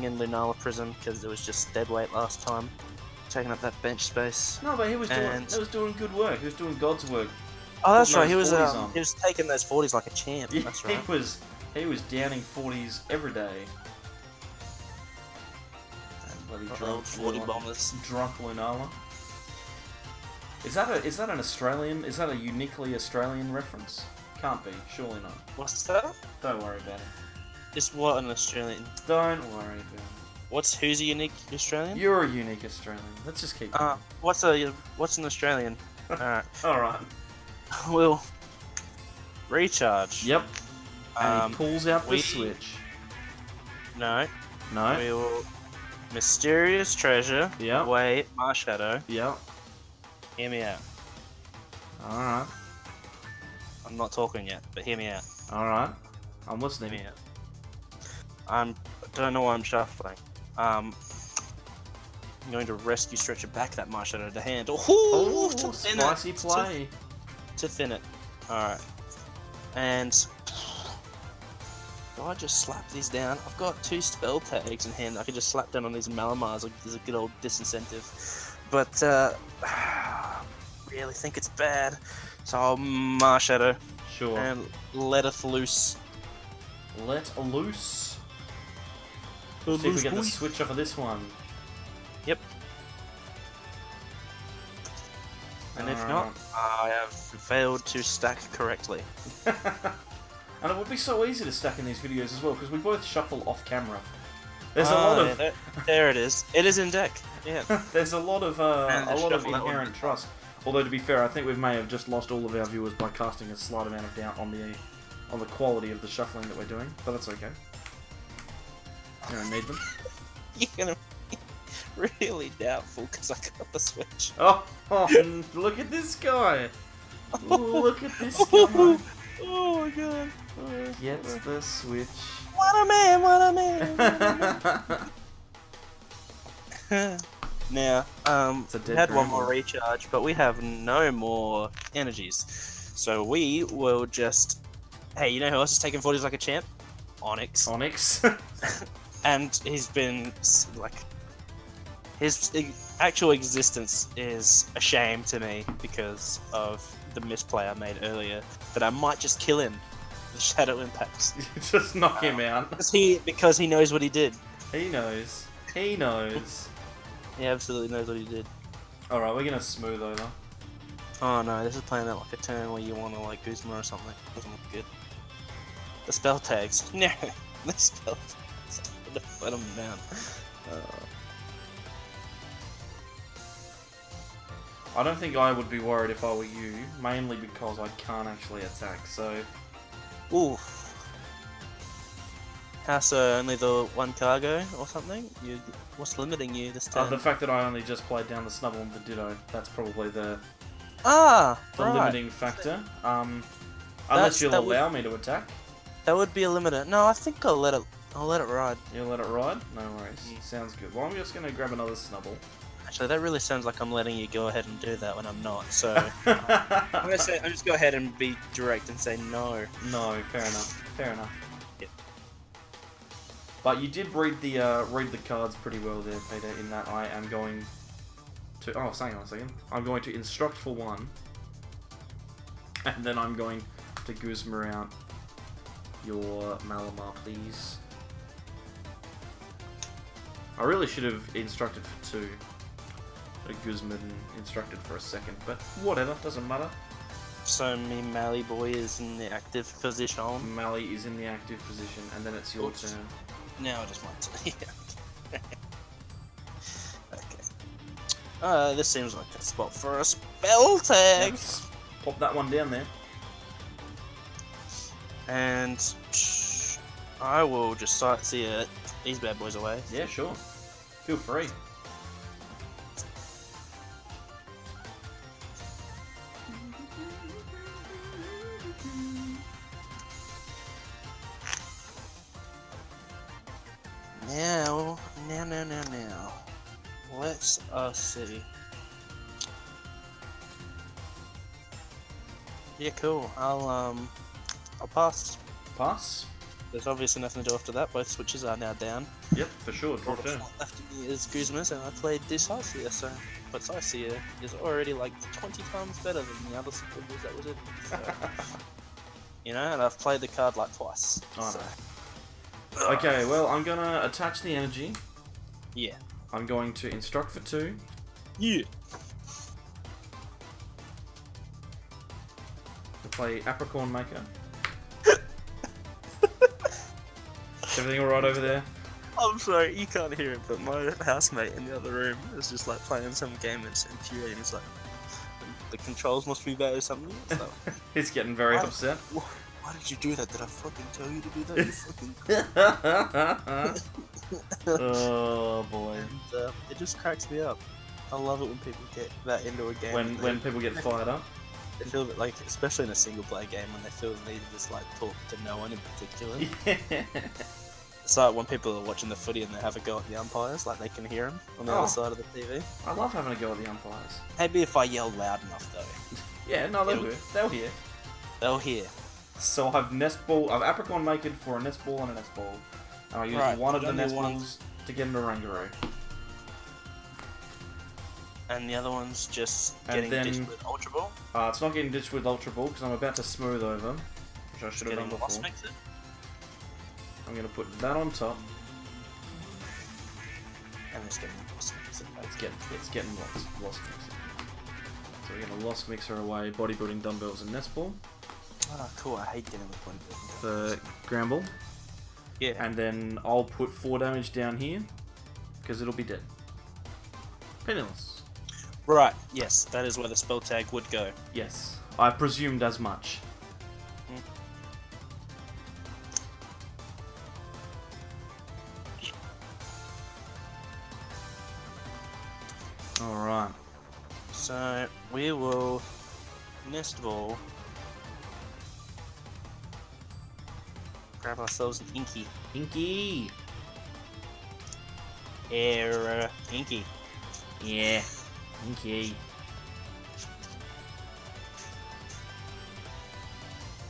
in Lunala Prism because it was just dead weight last time. Taking up that bench space. No, but he was doing good work. He was doing God's work. Oh, that's right. He was taking those 40s like a champ. Yeah, that's right. He was downing 40s every day. That bloody drunk 40 bombers. Drunk Lunala. Is that an Australian? Is that a uniquely Australian reference? Can't be. Surely not. What's that? Don't worry about it. Just what an Australian? Don't worry about it. Who's a unique Australian? You're a unique Australian. Let's just keep going. What's an Australian? Alright. Alright. We'll recharge. Yep. And he pulls out the switch. No. No. We will Mysterious Treasure. Yep. Wait, Marshadow. Yep. Hear me out. Alright. I'm not talking yet, but hear me out. Alright. I'm listening. Hear me out. I don't know why I'm shuffling. I'm going to rescue Stretcher back that Marshadow to hand. Oh, spicy play. To thin it. Alright. And do I just slap these down? I've got 2 spell tags in hand. I could just slap down on these Malamars like there's a good old disincentive. But really think it's bad. So I'll Marshadow. Sure. And letteth loose. Let loose. See if we get the switch off of this one. Yep. And if not, I have failed to stack correctly. And it would be so easy to stack in these videos as well, because we both shuffle off camera. There's a lot of... there it is. It is in deck. Yeah. There's a lot of inherent trust. Although to be fair, I think we may have just lost all of our viewers by casting a slight amount of doubt on the quality of the shuffling that we're doing, but that's okay. You don't need them. You're gonna be really doubtful because I got the switch. Oh, look at this guy! Look at this guy! Oh my god! Gets the switch. What a man! What a man! Now, we had one more recharge, but we have no more energies. So we will just... Hey, you know who else is taking 40s like a champ? Onyx. Onyx? And he's been, like... His actual existence is a shame to me because of the misplay I made earlier. That I might just kill him with Shadow Impacts. Just knock him out. Because he knows what he did. He knows. He knows. He absolutely knows what he did. Alright, we're gonna smooth over. Oh no, this is playing out like a turn where you want to like Guzma or something. Doesn't look good. The spell tags. No, the spell tags. I'm gonna put them down. I don't think I would be worried if I were you, mainly because I can't actually attack, so... Ooh. How so? Only the one cargo or something? What's limiting you this time? The fact that I only just played down the Snubble and the Ditto, that's probably the limiting factor. Unless you'll allow me to attack. That would be a limiter. No, I think I'll let it ride. You'll let it ride? No worries. Sounds good. Well, I'm just gonna grab another Snubble. Actually, that really sounds like I'm letting you go ahead and do that when I'm not. So I'm just go ahead and be direct and say no. No, fair enough. Fair enough. Yep. But you did read the cards pretty well there, Peter. In that I am going to hang on a second. I'm going to instruct for one, and then I'm going to Guzma out your Malamar, please. I really should have instructed for two. Guzman instructed for a second, but whatever, doesn't matter. So me Mally boy is in the active position. Mally is in the active position, and then it's your turn. Now it is my turn. Okay. This seems like a spot for a spell tag. Let's pop that one down there. And I will just sightseer these bad boys away. Yeah, sure. Feel free. Now. Let's see. Yeah, cool. I'll pass. Pass? There's obviously nothing to do after that. Both switches are now down. Yep, for sure. Draw turn. Left of me is Guzma's, and I played this Sightseer, but Sightseer is already like 20 times better than the other switches that was in. So, you know, and I've played the card like twice. Oh, so. No. Okay, well, I'm gonna attach the energy. Yeah. I'm going to instruct for two. Yeah. To play Apricorn Maker. Everything alright over there? I'm sorry, you can't hear it, but my housemate in the other room is just like playing some game and it's infuriating. He's like, the controls must be bad or something. So, he's getting very upset. Why did you do that? Did I fucking tell you to do that? You fucking... Oh boy. And, it just cracks me up. I love it when people get that into a game. When people get fired up? They feel that, like, especially in a single player game, when they feel the need to just like talk to no one in particular. Yeah. It's like when people are watching the footy and they have a go at the umpires, like they can hear them on the other side of the TV. I love having a go at the umpires. Maybe if I yell loud enough though. Yeah, no, they'll hear. They'll hear. They'll hear. So I've Apricorn Maker for a nest ball and a nest ball. And I use one of the nest balls to get an Orangaroo. And the other one's just getting ditched with Ultra Ball? It's not getting ditched with Ultra Ball because I'm about to smooth over, which I should have done before. I'm going to put that on top. And it's getting lost mixed. It's getting lost mixed. So So we're gonna Lost Mixer away, bodybuilding dumbbells and nest ball. Oh, cool. I hate dealing with bodybuilding. For Granbull. Yeah. And then I'll put 4 damage down here, because it'll be dead. Penniless. Right, yes, that is where the spell tag would go. Yes, I presumed as much. Alright. So, we will nest ball. Grab ourselves an Inky. Inky! Inky. Yeah, Inky.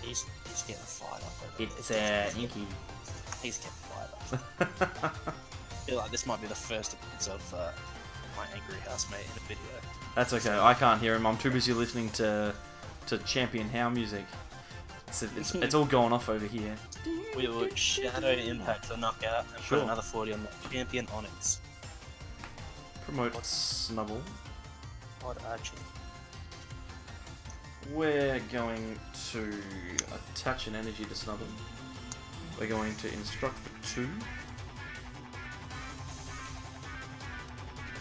He's getting fired up. It's Inky. He's getting fired up. I feel like this might be the first appearance of my angry housemate in a video. That's okay, I can't hear him. I'm too busy listening to Champion How music. It's all going off over here. We will shadow impact the knockout and Sure. put another 40 on the Champion Onyx. Promote Snubble. What archie? We're going to attach an energy to Snubble. We're going to instruct for 2.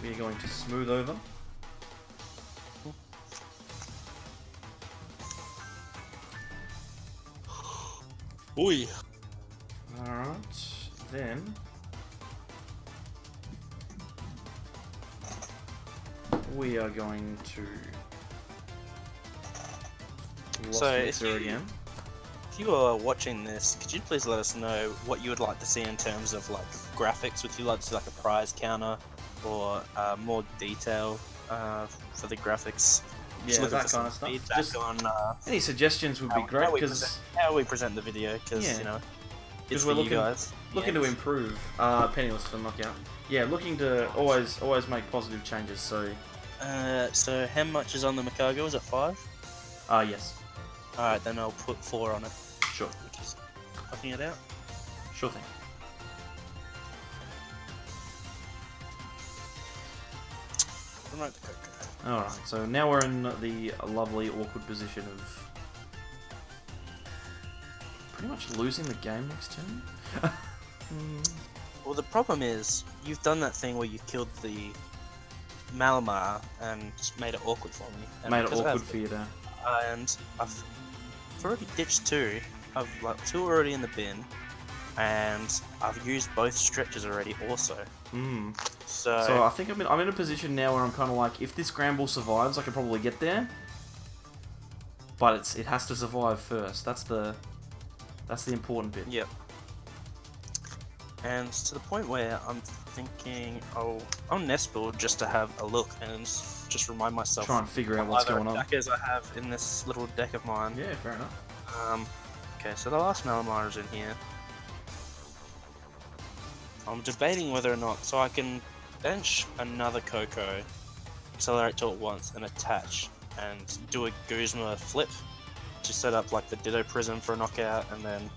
We're going to smooth over. Oi! Alright, then we are going to Lost So, Mixer again. If you are watching this, could you please let us know what you would like to see in terms of like graphics? Would you like to see like a prize counter or more detail for the graphics? Just Yeah, looking that for some kind of stuff. feedback Just on any suggestions would be great, because how we present the video, because Yeah. you know, Because it's we're for you guys. looking to improve. Penniless for knockout. Yeah, looking to always make positive changes. So So how much is on the Macargo? Is it 5? yes, Alright, then I'll put 4 on it. sure, Which is copying it out. sure thing. Promote the cocoa. Alright, so now we're in the lovely awkward position of pretty much losing the game next turn. Well, the problem is, you've done that thing where you killed the Malamar and made it awkward for me. And Made it because I awkward have- for you there. And I've already ditched 2. I've like 2 already in the bin, and I've used both stretches already also. So I think I'm in a position now where I'm kind of like, if this Granbull survives, I can probably get there. But it has to survive first. That's the important bit. Yep. And to the point where I'm thinking I'll nest build just to have a look and just remind myself. Try and figure out what's going on. Attackers I have in this little deck of mine. Yeah, fair enough. Okay, so the last Malamar is in here. I'm debating whether or not, so I can bench another Coco, accelerate to it once, and attach, and do a Guzma flip to set up like the Ditto Prism for a knockout, and then,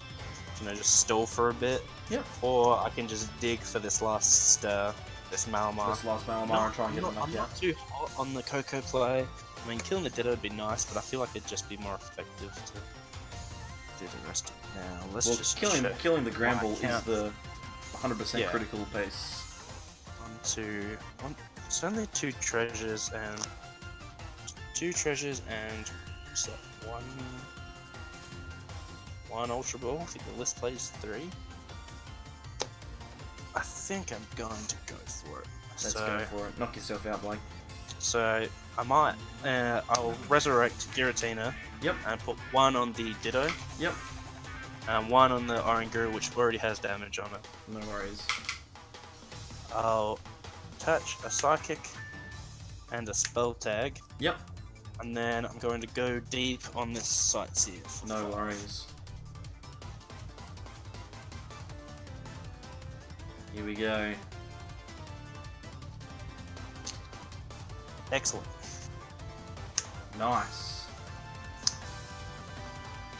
you know, just stall for a bit. Yep. Or I can just dig for this last, this Malamar. This last Malamar and try and get the I'm knockout. not too hot on the Coco play. I mean, killing the Ditto would be nice, but I feel like it'd just be more effective to do the rest of it now. Let's Well, just killing the Granbull is count. the 100% Yeah. critical piece. 1, 2, 1. It's only 2 treasures and 2 treasures and so one Ultra Ball. I think the list plays 3. I think I'm going to go for it. Let's go for it. Knock yourself out, Blake. So I might. I'll resurrect Giratina. Yep. And put 1 on the Ditto. Yep. And 1 on the Orangu, which already has damage on it. No worries. I'll attach a Psychic and a Spell Tag. Yep. And then I'm going to go deep on this Sightseer. for No 5. worries. Here we go. Excellent. Nice.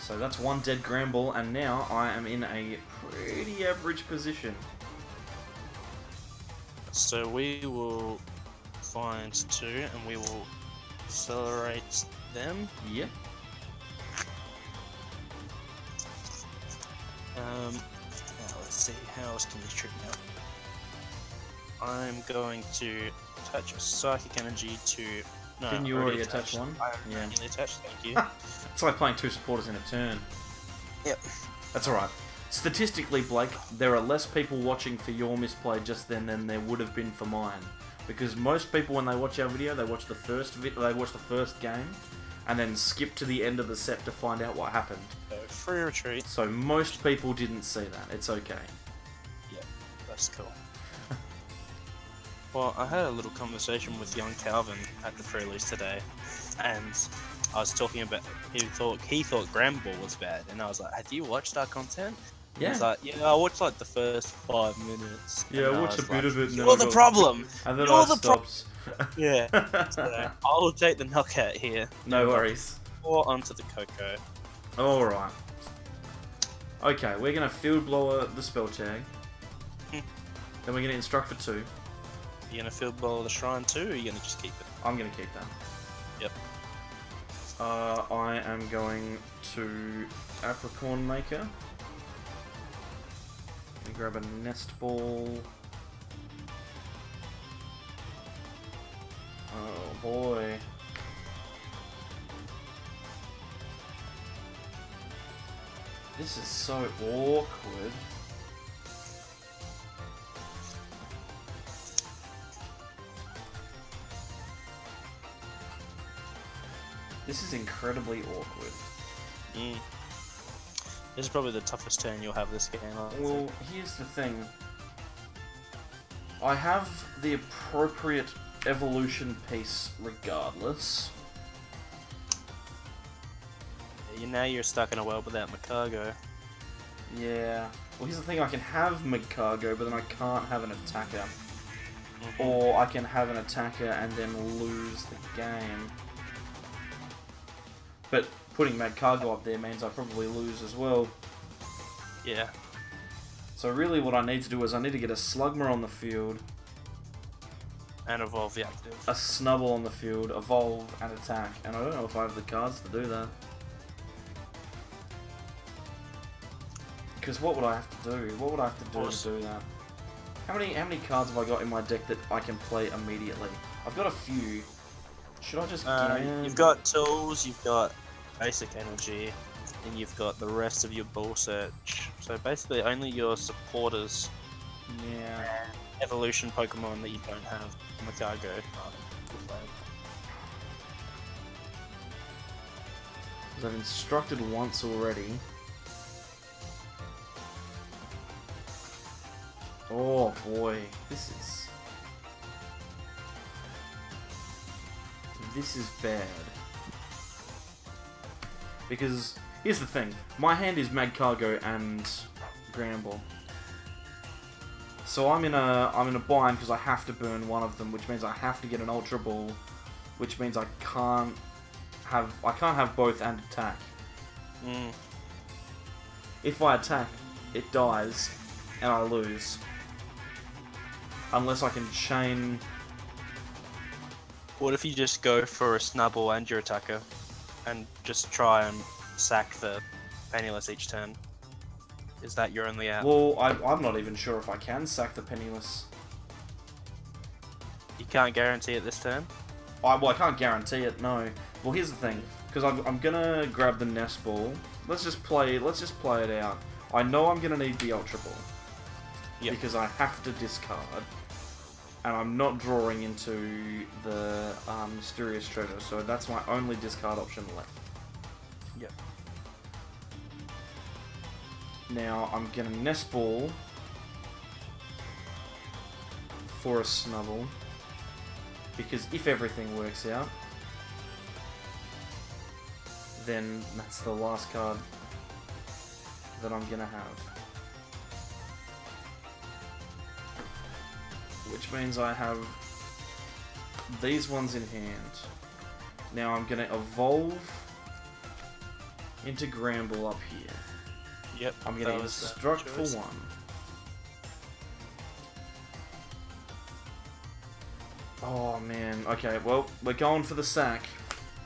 So that's 1 dead Granbull, and now I am in a pretty average position. So we will find 2, and we will accelerate them. Yep. Now let's see, how else can we trick out? I'm going to attach a psychic energy to. No, Didn't you already attach one? I Yeah. manually attached, thank you. It's like playing 2 supporters in a turn. Yep. That's alright. Statistically, Blake, there are less people watching for your misplay just then than there would have been for mine. Because most people, when they watch our video, they watch the first game, and then skip to the end of the set to find out what happened. Free retreat. So most people didn't see that. It's okay. Yep, that's cool. Well, I had a little conversation with young Calvin at the pre-release today, and I was talking about he thought Granbull was bad, and I was like, "Have you watched our content?" Yeah. He's like, "Yeah, I watched like the first 5 minutes." Yeah, I watched a bit of it. And You're the problem. And then You're I the stopped. Yeah. So I'll take the knockout here. No worries. Or onto the Coco. Alright. Okay, we're going to field blower the spell tag. Then we're going to instruct for 2. You gonna field blow the shrine too, or are you gonna just keep it? I'm going to keep that. Yep. I am going to Apricorn Maker. Let me grab a nest ball. Oh boy. This is so awkward. This is incredibly awkward. This is probably the toughest turn you'll have this game. Well, here's the thing. I have the appropriate evolution piece regardless. Now you're stuck in a world without Macargo. Yeah. Well, here's the thing. I can have Macargo, but then I can't have an attacker. Or I can have an attacker and then lose the game. But putting Macargo up there means I probably lose as well. Yeah. So really what I need to do is I need to get a Slugma on the field. And evolve the active. A Snubble on the field, evolve, and attack. And I don't know if I have the cards to do that. Because what would I have to do? What would I have to do that? How many cards have I got in my deck that I can play immediately? I've got a few. Should I just You've got tools, you've got basic energy, and you've got the rest of your ball search. So basically only your supporters. Yeah. Evolution Pokemon that you don't have. Macargo. Because I've instructed once already. Oh boy, this is bad. Because here's the thing, my hand is Magcargo and Granbull. So I'm in a bind because I have to burn one of them, which means I have to get an Ultra Ball, which means I can't have both and attack. If I attack, it dies and I lose. Unless I can chain. What if you just go for a Snubble and your attacker, and just try and sack the Penniless each turn? Is that your only out? Well, I'm not even sure if I can sack the Penniless. You can't guarantee it this turn? Well, I can't guarantee it, no. Well, here's the thing, because I'm gonna grab the Nest Ball. Let's just play it out. I know I'm gonna need the Ultra Ball. Yep. Because I have to discard. And I'm not drawing into the Mysterious Treasure, so that's my only discard option left. Yep. Now, I'm gonna Nest Ball for a Snubble, because if everything works out, then that's the last card that I'm gonna have. Which means I have these ones in hand. Now I'm gonna evolve into Granbull up here. Yep. I'm gonna instruct for 1. Oh man. Okay, well, we're going for the sack.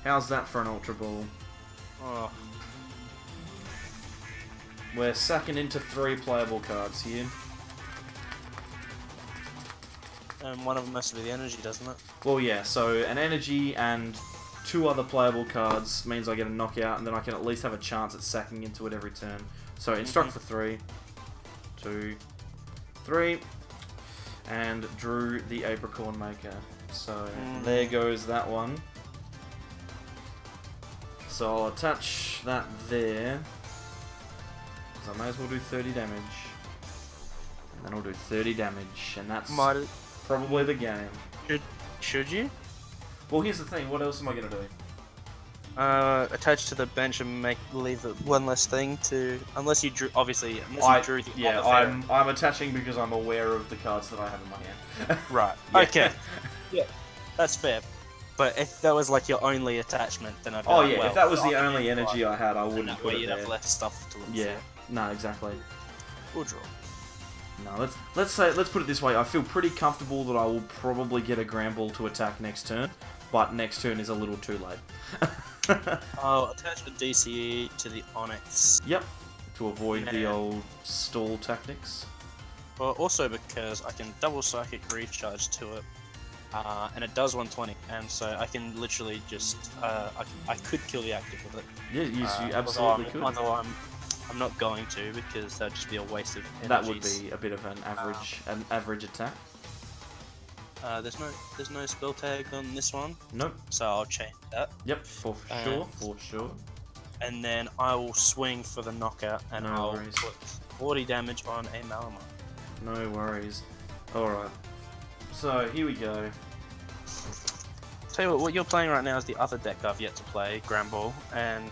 How's that for an Ultra Ball? Oh. We're sacking into 3 playable cards here. And one of them has to be the energy, doesn't it? Well, yeah, so an energy and 2 other playable cards means I get a knockout, and then I can at least have a chance at sacking into it every turn. So instruct for 3, 2, 3, and drew the Apricorn Maker. So there goes that one. So I'll attach that there, because I may as well do 30 damage. And then I'll do 30 damage, and that's probably the game. Should you? Well, here's the thing. What else am I gonna do? Attach to the bench and leave it one less thing to, unless you drew. Obviously, unless you drew the. Yeah, I'm attaching because I'm aware of the cards that I have in my hand. Right. Yeah. Okay. Yeah, that's fair. But if that was like your only attachment, then I'd be Oh like, yeah, well, if that was the only energy I had, I then wouldn't that put way it you'd there. have less stuff to look Yeah. No, exactly. for. We'll draw. No, let's put it this way. I feel pretty comfortable that I will probably get a Granbull to attack next turn, but next turn is a little too late. I'll attach the DCE to the Onyx. Yep, to avoid the old stall tactics. Well, also because I can double Psychic Recharge to it, and it does 120, and so I can literally just, I could kill the active with it. Yeah, you absolutely could. Although I'm not going to, because that'd just be a waste of energies. That would be a bit of an average attack. There's no spell tag on this one. Nope. So I'll change that. Yep, for sure. And then I will swing for the knockout, and No I'll worries. put 40 damage on a Malamar. No worries. Alright. So, here we go. Tell you what you're playing right now is the other deck I've yet to play, Granbull, and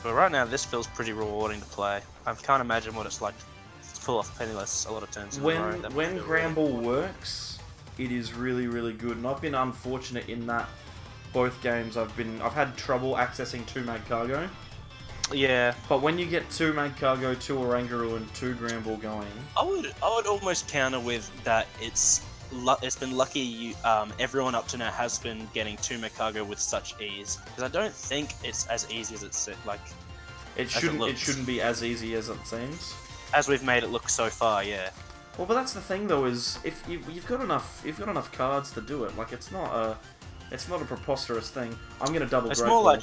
but right now this feels pretty rewarding to play. I can't imagine what it's like to pull off Penniless a lot of turns in a row. When Granbull works, it is really, really good. And I've been unfortunate in that both games I've had trouble accessing 2 Mag Cargo. Yeah. But when you get 2 Mag Cargo, 2 Oranguru, and 2 Granbull going... I would almost counter with that it's been lucky everyone up to now has been getting 2 Mag Cargo with such ease. Because I don't think it's as easy as it's like... It shouldn't be as easy as it seems. As we've made it look so far, yeah. Well, but that's the thing though, is if you've got enough cards to do it. Like it's not a preposterous thing. I'm gonna double. It's more like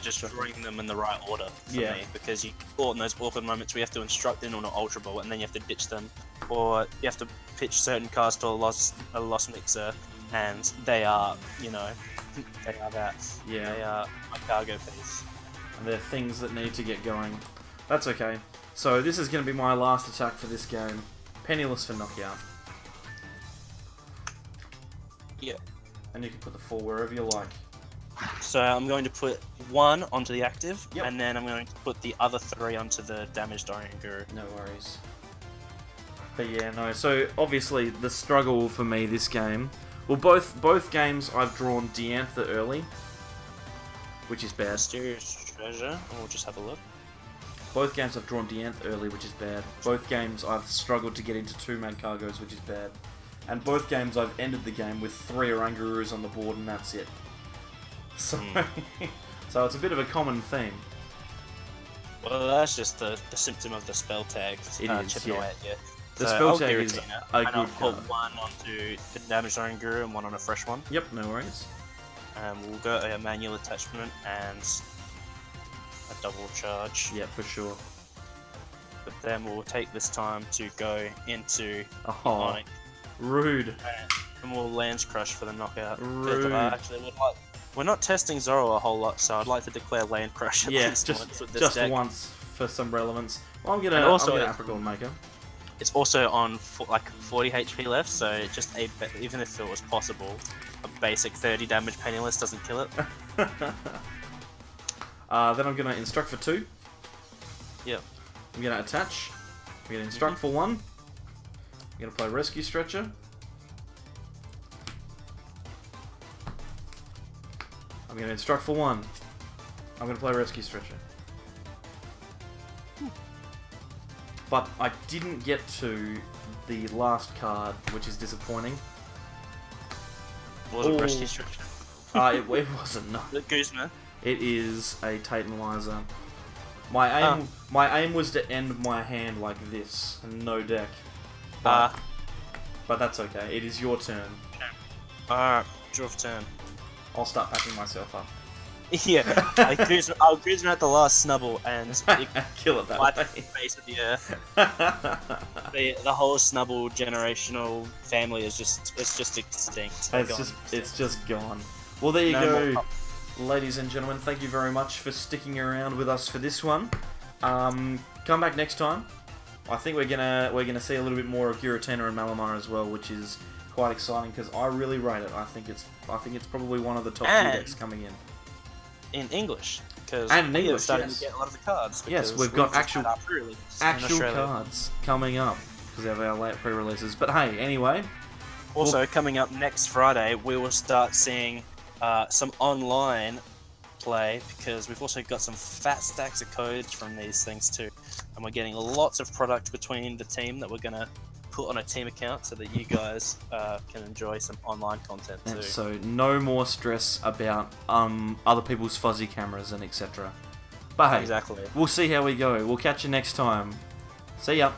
just drawing them in the right order for me, because you caught in those awkward moments where you have to instruct in on an Ultra Ball and then you have to ditch them, or you have to pitch certain cards to a lost mixer, and they are, they are that. Yeah. They are a cargo piece. And they're things that need to get going. That's okay. So this is gonna be my last attack for this game. Penniless for knockout. Yeah. And you can put the 4 wherever you like. So I'm going to put 1 onto the active, Yep. and then I'm going to put the other 3 onto the damaged Oranguru. No worries. But yeah, no. So obviously the struggle for me this game. Well, both games I've drawn Diantha early, which is bad. Mysterious Treasure. We'll just have a look. Both games I've drawn Diantha early, which is bad. Both games I've struggled to get into 2 Mag Cargos, which is bad. And both games I've ended the game with 3 Orangurus on the board, and that's it. So, so it's a bit of a common theme. Well, that's just the symptom of the spell tag chipping away at you. The spell tag is a good I'll put card. 1 onto the damaged Oranguru and 1 on a fresh one. Yep, no worries. And we'll go a manual attachment and a double charge. Yeah, for sure. But then we'll take this time to go into Oh, Onyx, rude. and we'll Lance Crush for the knockout. Rude. Actually, we're not testing Zoro a whole lot, so I'd like to declare Land Crush at Yeah, least once with this just deck. once for some relevance. Well, I'm gonna Apricorn Maker. It's also on like 40 HP left, so just even if it was possible, a basic 30 damage Penniless doesn't kill it. Then I'm gonna instruct for 2. Yep. I'm gonna attach. I'm gonna instruct for 1. I'm gonna play Rescue Stretcher. I'm gonna instruct for 1. I'm gonna play Rescue Stretcher. But I didn't get to the last card, which is disappointing. Was it Ooh. Rescue Structure? It wasn't, no. The Guzma? It is a Tate and Liza. My aim was to end my hand like this, and no deck. But that's okay. It is your turn. Alright, draw for turn. I'll start packing myself up. Yeah, I'll Guzma at the last snubble and it Kill it that wipes way. the face of the earth. The whole snubble generational family is just extinct. It's just gone. Well, there you No go, ladies and gentlemen. Thank you very much for sticking around with us for this one. Come back next time. I think we're gonna see a little bit more of Giratina and Malamar as well, which is quite exciting because I really rate it. I think it's probably one of the top tier decks coming in. In English, because we're starting to get a lot of the cards. Yes, we've got actual actual cards coming up because of our late pre-releases. But hey, anyway. Also, coming up next Friday, we will start seeing some online play because we've also got some fat stacks of codes from these things too, and we're getting lots of product between the team that we're gonna put on a team account so that you guys can enjoy some online content too. And so no more stress about other people's fuzzy cameras and etc. But hey, exactly. We'll see how we go. We'll catch you next time. See ya.